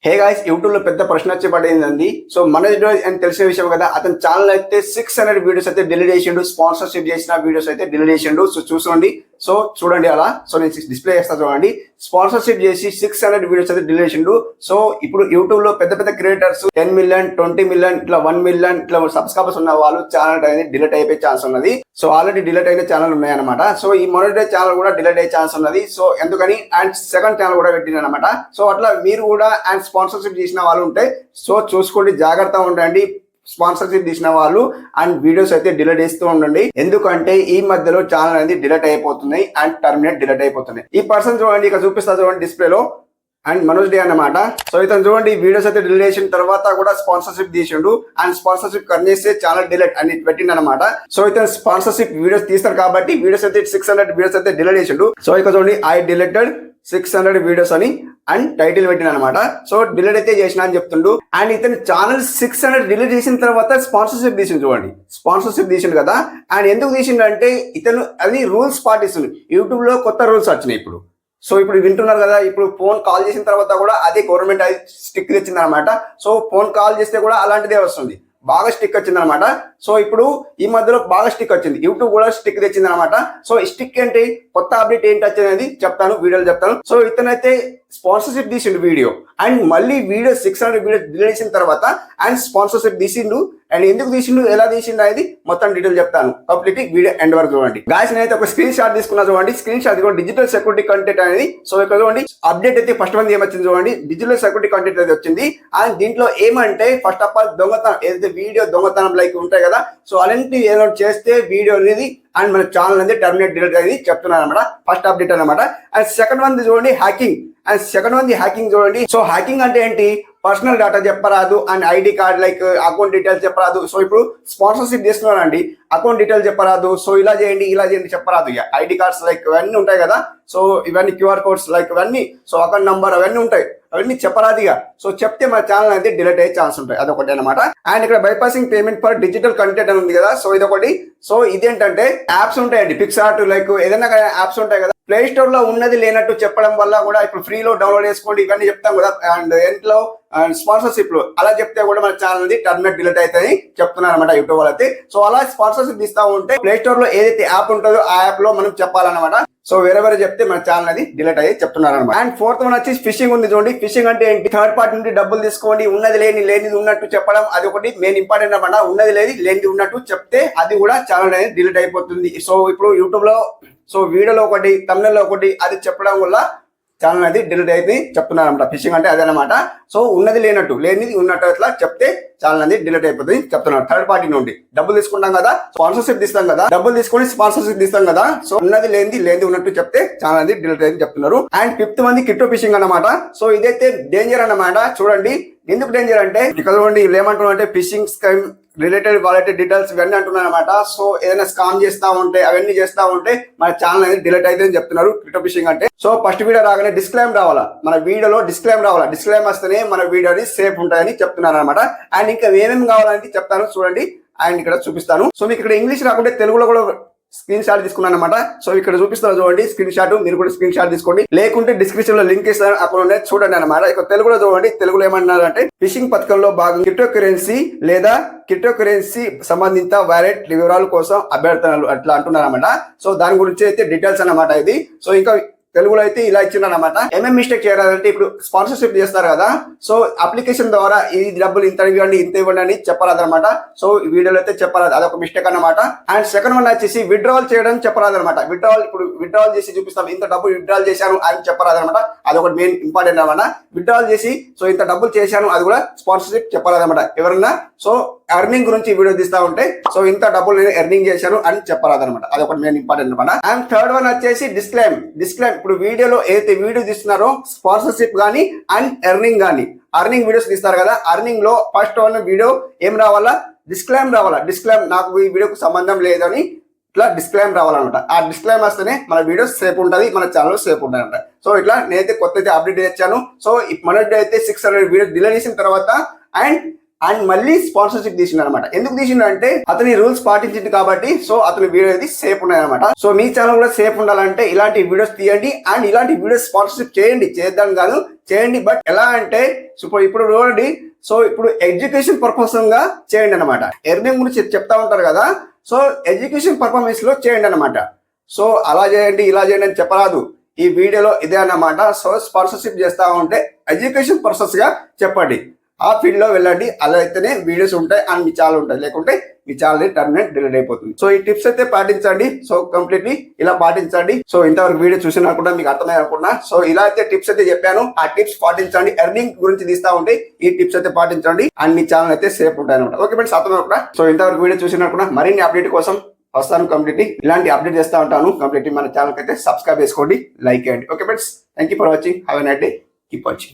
Hey guys, YouTube లో పెద్ద ప్రశ్న వచ్చి పడిందండి. సో మనోజ్ అని తెలిసిన విషయం కదా, అతని ఛానల్ అయితే 600 వీడియోస్ అయితే డిలీట్ చేసిండు. స్పాన్సర్షిప్ చేసిన వీడియోస్ అయితే డిలీట్ చేసిండు. సో చూసుకోండి, సో చూడండి అలా. సో నేను డిస్ప్లే చేస్తా చూడండి. స్పాన్సర్షిప్ చేసి 600 వీడియోస్ అయితే డిలీట్ చేసిండు. సో ఇప్పుడు యూట్యూబ్ లో పెద్ద పెద్ద క్రియేటర్స్ 10 మిలియన్ 20 మిలియన్ ఇట్లా 1 మిలియన్ ఇట్లా సబ్స్క్రైబర్స్ ఉన్న వాళ్ళు ఛానల్ అనేది డిలీట్ అయిపోయే ఛాన్స్ ఉన్నది. సో ఆల్రెడీ డిలీట్ అయిన ఛానల్ ఉన్నాయన్నమాట. సో ఈ మనోజ్ ఛానల్ కూడా డిలీట్ అయ్యే ఛాన్స్ ఉన్నది. సో ఎందుకని అండ్ సెకండ్ ఛానల్ కూడా పెట్టింది అనమాట. సో అట్లా మీరు కూడా అండ్ స్పాన్సర్షిప్ చేసిన వాళ్ళు ఉంటే సో చూసుకోండి, జాగ్రత్తగా ఉండండి. స్పాన్సర్షిప్ తీసిన వాళ్ళు అండ్ వీడియోస్ అయితే డిలీట్ చేస్తూ ఉండండి. ఎందుకంటే ఈ మధ్యలో ఛానల్ అనేది డిలీట్ అయిపోతున్నాయి అండ్ టర్మినేట్ డిలీట్ అయిపోతున్నాయి. ఈ పర్సన్ చూడండి, ఇక్కడ చూపిస్తా చూడండి డిస్ప్లేలో, అండ్ మనోజ్ డే అన్నమాట. సో ఇతను చూడండి, వీడియోస్ అయితే డిలీట్ చేసిన తర్వాత కూడా స్పాన్సర్షిప్ తీసిండు అండ్ స్పాన్సర్షిప్ కన్నేస్తే ఛానల్ డిలీట్ అని పెట్టిండు అనమాట. సో ఇతను స్పాన్సర్షిప్ వీడియోస్ తీస్తారు కాబట్టి వీడియోస్ అయితే 600 వీడియోస్ అయితే డిలీట్ చేసిండు. సో ఇక్కడ చూడండి, ఐ డిలీటెడ్ 600 వీడియోస్ అని అండ్ టైటిల్ పెట్టిన అనమాట. సో డిలీట్ అయితే చేసిన అని చెప్తుండు. అండ్ ఇతను ఛానల్ 600 డిలీట్ చేసిన తర్వాత స్పాన్సర్షిప్ తీసిండు. చూడండి, స్పాన్సర్షిప్ తీసిండు కదా. అండ్ ఎందుకు తీసిండు అంటే ఇతను అది రూల్స్ పాటిస్తుంది. యూట్యూబ్ లో కొత్త రూల్స్ వచ్చినాయి ఇప్పుడు. సో ఇప్పుడు వింటున్నారు కదా, ఇప్పుడు ఫోన్ కాల్ చేసిన తర్వాత కూడా అదే గవర్నమెంట్ అది స్టిక్ తెచ్చింది అనమాట. సో ఫోన్ కాల్ చేస్తే కూడా అలాంటిదే వస్తుంది, బాగా స్టిక్ వచ్చింది అనమాట. సో ఇప్పుడు ఈ మధ్యలో బాగా స్టిక్ వచ్చింది, యూట్యూబ్ కూడా స్టిక్ తెచ్చింది అనమాట. సో ఈ స్టిక్ ఏంటి, కొత్త అప్డేట్ ఏంటి వచ్చింది చెప్తాను, వీడియోలు చెప్తాను. సో ఇతనైతే స్పాన్సర్షిప్ తీసిండు వీడియో అండ్ మళ్ళీ వీడియో 600 వీడియో డిలీట్ చేసిన తర్వాత అండ్ స్పాన్సర్షిప్ తీసిండు. అండ్ ఎందుకు తీసిండు, ఎలా తీసిండు అనేది మొత్తం డీటెయిల్ చెప్తాను. కంప్లీట్ వీడియో ఎండ్ వరకు చూడండి. గాయస్, నేనైతే ఒక స్క్రీన్ షాట్ తీసుకున్నా చూడండి. Screen shot digital security content అనేది. సో ఇక్కడ చూడండి, అప్డేట్ అయితే ఫస్ట్ మంది ఏమొచ్చింది చూడండి, డిజిటల్ సెక్యూరిటీ కంటెంట్ అయితే వచ్చింది. అండ్ దీంట్లో ఏమంటే ఫస్ట్ ఆఫ్ ఆల్ దొంగతనం, ఏదైతే వీడియో దొంగతనం లైక్ ఉంటాయి కదా, సో అలాంటి ఏదో చేస్తే వీడియో అనేది అండ్ మన ఛానల్ అనేది టర్మినేట్ డిలీట్ అనేది చెప్తున్నాను అనమాట. ఫస్ట్ అప్డేట్ అనమాట. అండ్ సెకండ్ వన్ చూడండి, hacking. And second one hacking చూడండి. సో హ్యాకింగ్ అంటే ఏంటి, పర్సనల్ డేటా చెప్పరాదు and ID card like account details చెప్పరాదు. సో ఇప్పుడు స్పాన్సర్షిప్ చేస్తున్నారండి, అకౌంట్ డీటెయిల్స్ చెప్పరాదు. సో ఇలా చేయండి ఇలా చేయండి చెప్పరాదు. ఇక ఐడి కార్డ్స్ లైక్ ఇవన్నీ ఉంటాయి కదా, సో ఇవన్నీ క్యూఆర్ కోడ్స్ లైక్ ఇవన్నీ, సో అకౌంట్ నంబర్ అవన్నీ ఉంటాయి, అవన్నీ చెప్పరాదు ఇక. సో చెప్తే మన ఛానల్ అయితే డిలీట్ అయ్యే ఛాన్స్ ఉంటాయి, అదొకటి అనమాట. అండ్ ఇక్కడ bypassing payment for digital content అని ఉంది కదా, సో ఇదొకటి. సో ఇదేంటంటే యాప్స్ ఉంటాయండి, పిక్సార్ట్ లైక్ ఏదైనా యాప్స్ ఉంటాయి కదా, ప్లే స్టోర్ లో ఉన్నది లేనట్టు చెప్పడం వల్ల కూడా ఇప్పుడు ఫ్రీలో డౌన్లోడ్ చేసుకోండి ఇవన్నీ చెప్తాం కదా. అండ్ ఎంట్లో స్పాన్సర్షిప్ లో అలా చెప్తే కూడా మన ఛానల్ అనేది టర్మినేట్ డిలీట్ అవుతుంది చెప్తున్నారు అనమాట యూట్యూబ్ వాళ్ళు అయితే. సో అలా స్పాన్సర్షిప్ ఇస్తా ఉంటే ప్లే స్టోర్ లో ఏదైతే యాప్ ఉంటుందో ఆ యాప్ లో మనం చెప్పాలన్నమాట. సో వేరే చెప్తే మన ఛానల్ అది డిలీట్ అయ్యి చెప్తున్నారు అనమాట. అండ్ ఫోర్త్ వన్ వచ్చి ఫిషింగ్ ఉంది చూడండి. ఫిషింగ్ అంటే ఏంటి, థర్డ్ పార్టీ నుండి డబ్బులు తీసుకోండి, ఉన్నది లేనిది ఉన్నట్టు చెప్పడం, అది ఒకటి మెయిన్ ఇంపార్టెంట్ అనమాట. ఉన్నది లేనిది ఉన్నట్టు చెప్తే అది కూడా ఛానల్ అనేది డిలీట్ అయిపోతుంది. సో ఇప్పుడు యూట్యూబ్ లో సో వీడియోలో ఒకటి తమిళలో ఒకటి అది చెప్పడం వల్ల ఛానల్ అనేది డిలీట్ అయితే చెప్తున్నారు అనమాట. ఫిషింగ్ అంటే అదనమాట. సో ఉన్నది లేనిది ఉన్నట్టు అట్లా చెప్తే ఛానల్ అనేది డిలీట్ అయిపోతుంది చెప్తున్నారు. థర్డ్ పార్టీ నుండి డబ్బులు తీసుకుంటాం కదా, స్పాన్సర్షిప్ తీస్తాం కదా, డబ్బులు తీసుకొని స్పాన్సర్షిప్ తీస్తాం కదా, సో ఉన్నది లేనిది ఉన్నట్టు చెప్తే ఛానల్ అనేది డిలీట్ అయితే చెప్తున్నారు. అండ్ ఫిఫ్త్ మంది క్రిప్టో ఫిషింగ్ అనమాట. సో ఇదైతే డేంజర్ అన్నమాట. చూడండి ఎందుకు డేంజర్ అంటే ఇక్కడ చూడండి వీళ్ళు ఏమంటున్నారు అంటే ఫిషింగ్ స్కైమ్ రిలేటెడ్ వాలెట్ డీటెయిల్స్ ఇవన్నీ అంటున్నారు అనమాట. సో ఏదైనా స్కామ్ చేస్తా ఉంటే అవన్నీ చేస్తా ఉంటే మన ఛానల్ అనేది డిలీట్ అయితే చెప్తున్నారు క్రిప్టో ఫిషింగ్ అంటే. సో ఫస్ట్ వీడియో రాగానే డిస్క్లైమ్ రావాలా, మన వీడియోలో డిస్క్లైమ్ రావాలా, డిస్క్లైమ్ వస్తేనే మన వీడియో అనేది సేఫ్ ఉంటాయని చెప్తున్నారు అనమాట. అండ్ ఇంకా ఏమేమి కావాలని చెప్తాను చూడండి, అండ్ ఇక్కడ చూపిస్తాను. సో మీకు ఇక్కడ ఇంగ్లీష్ రాకుంటే తెలుగులో కూడా స్క్రీన్ షాట్ తీసుకున్నాను అనమాట. సో ఇక్కడ చూపిస్తాను చూడండి స్క్రీన్ షాట్, మీరు కూడా స్క్రీన్ షాట్ తీసుకోండి, లేకుంటే డిస్క్రిప్షన్ లో లింక్ ఇస్తాను అక్కడ చూడండి అనమాట. ఇక తెలుగులో చూడండి, తెలుగులో ఏమన్నారంటే ఫిషింగ్ పథకంలో భాగంగా క్రిప్టో కరెన్సీ లేదా క్రిప్టో కరెన్సీ సంబంధిత వాలెట్ వివరాల కోసం అభ్యర్థనలు అట్లా అంటున్నారు అనమాట. సో దాని గురించి అయితే డీటెయిల్స్ అనమాట ఇది. సో ఇంకా తెలుగులో అయితే ఇలా ఇచ్చింది అనమాట. ఏమేమి మిస్టేక్ చేయాలంటే ఇప్పుడు స్పాన్సర్షిప్ చేస్తారు కదా, సో అప్లికేషన్ ద్వారా ఈ డబ్బులు ఇంత ఇవ్వండి అని చెప్పరాదు అనమాట. సో ఈ వీడియోలో అయితే చెప్పరాదు, అదొక మిస్టేక్ అనమాట. అండ్ సెకండ్ వన్ వచ్చేసి విత్డ్రావల్ చేయడం చెప్పరాదు అనమాట. ఇప్పుడు విత్డ్రావల్ చేసి చూపిస్తాం, ఇంత డబ్బులు విత్డ్రావల్ చేశాను అని చెప్పరాదు అనమాట. అదొకటి మెయిన్ ఇంపార్టెంట్ అనమాట. విత్డ్రావల్ చేసి సో ఇంత డబ్బులు చేశాను అది కూడా స్పాన్సర్షిప్ చెప్పరాదు అనమాట. ఎవరన్నా సో ఎర్నింగ్ గురించి వీడియో తీస్తా ఉంటే సో ఇంత డబ్బులు నేను ఎర్నింగ్ చేశాను అని చెప్పరాదు అనమాట. అదొకటి మెయిన్ ఇంపార్టెంట్ అనమాట. అండ్ థర్డ్ వన్ వచ్చేసి డిస్క్లైమ్. ఇప్పుడు వీడియోలో ఏదైతే వీడియో తీస్తున్నారో స్పాన్సర్షిప్ కానీ అండ్ ఎర్నింగ్ కానీ, అర్నింగ్ వీడియోస్ తీస్తారు కదా, అర్నింగ్ లో ఫస్ట్ వన్ వీడియో ఏం రావాలా, డిస్క్లైమ్ రావాలా. డిస్క్లైమ్ నాకు ఈ వీడియోకి సంబంధం లేదని ఇట్లా డిస్క్లైమ్ రావాలన్నమాట. ఆ డిస్క్లైమ్ వస్తేనే మన వీడియో సేఫ్ ఉంటుంది, మన ఛానల్ సేఫ్ ఉంటుంది అనమాట. సో ఇట్లా నేనైతే కొత్త అప్డేట్ తెచ్చాను. సో మనోజ్ అయితే 600 వీడియోస్ డిలీట్ చేసిన తర్వాత అండ్ అండ్ మళ్ళీ స్పాన్సర్షిప్ తీసిండు అనమాట. ఎందుకు తీసిండు అంటే అతని రూల్స్ పాటించింది కాబట్టి. సో అతని వీడియో అనేది సేఫ్ ఉన్నాయి అనమాట. సో మీ ఛానల్ కూడా సేఫ్ ఉండాలంటే ఇలాంటి వీడియోస్ తీయండి అండ్ ఇలాంటి వీడియోస్ స్పాన్సర్షిప్ చేయండి. చేద్దాం కాదు, చేయండి. బట్ ఎలా అంటే ఇప్పుడు చూడండి, సో ఇప్పుడు ఎడ్యుకేషన్ పర్పస్ గా చేయండి అనమాట. ఎర్నింగ్ గురించి చెప్తా ఉంటారు కదా, సో ఎడ్యుకేషన్ పర్ఫార్మెన్స్ లో చేయండి అనమాట. సో అలా చేయండి ఇలా చేయండి అని చెప్పరాదు. ఈ వీడియోలో ఇదే అన్నమాట. సో స్పాన్సర్షిప్ చేస్తా ఉంటే ఎడ్యుకేషన్ పర్పస్ గా చెప్పండి, ఆ ఫీల్డ్ లో వెళ్ళండి. అలా అయితేనే వీడియోస్ ఉంటాయి అండ్ మీ ఛానల్ ఉంటుంది, లేకుంటే మీ ఛానల్ టర్మినేట్ డిలీట్ అయిపోతుంది. సో ఈ టిప్స్ అయితే పాటించండి. సో కంప్లీట్లీ ఇలా పాటించండి. సో ఇంతవరకు వీడియో చూసినా కూడా మీకు అర్థమై అనుకున్నా. సో ఇలా అయితే టిప్స్ అయితే చెప్పాను, ఆ టిప్స్ పాటించండి. ఎర్నింగ్ గురించి తీస్తా ఉంటే ఈ టిప్స్ అయితే పాటించండి అండ్ మీ ఛానల్ అయితే సేఫ్ ఉంటాయి అనమాట. ఓకే ఫ్రెండ్స్, అర్థమై కూడా. సో ఇంతవరకు వీడియో చూసినా కూడా మరిన్ని అప్డేట్ కోసం వస్తాను. కంప్లీట్లీ ఇలాంటి అప్డేట్ చేస్తూ ఉంటాను. కంప్లీట్లీ మన ఛానల్ అయితే సబ్స్క్రైబ్ చేసుకోండి, లైక్ చేయండి. Okay friends, thank you for watching. Have a nice day. Keep watching.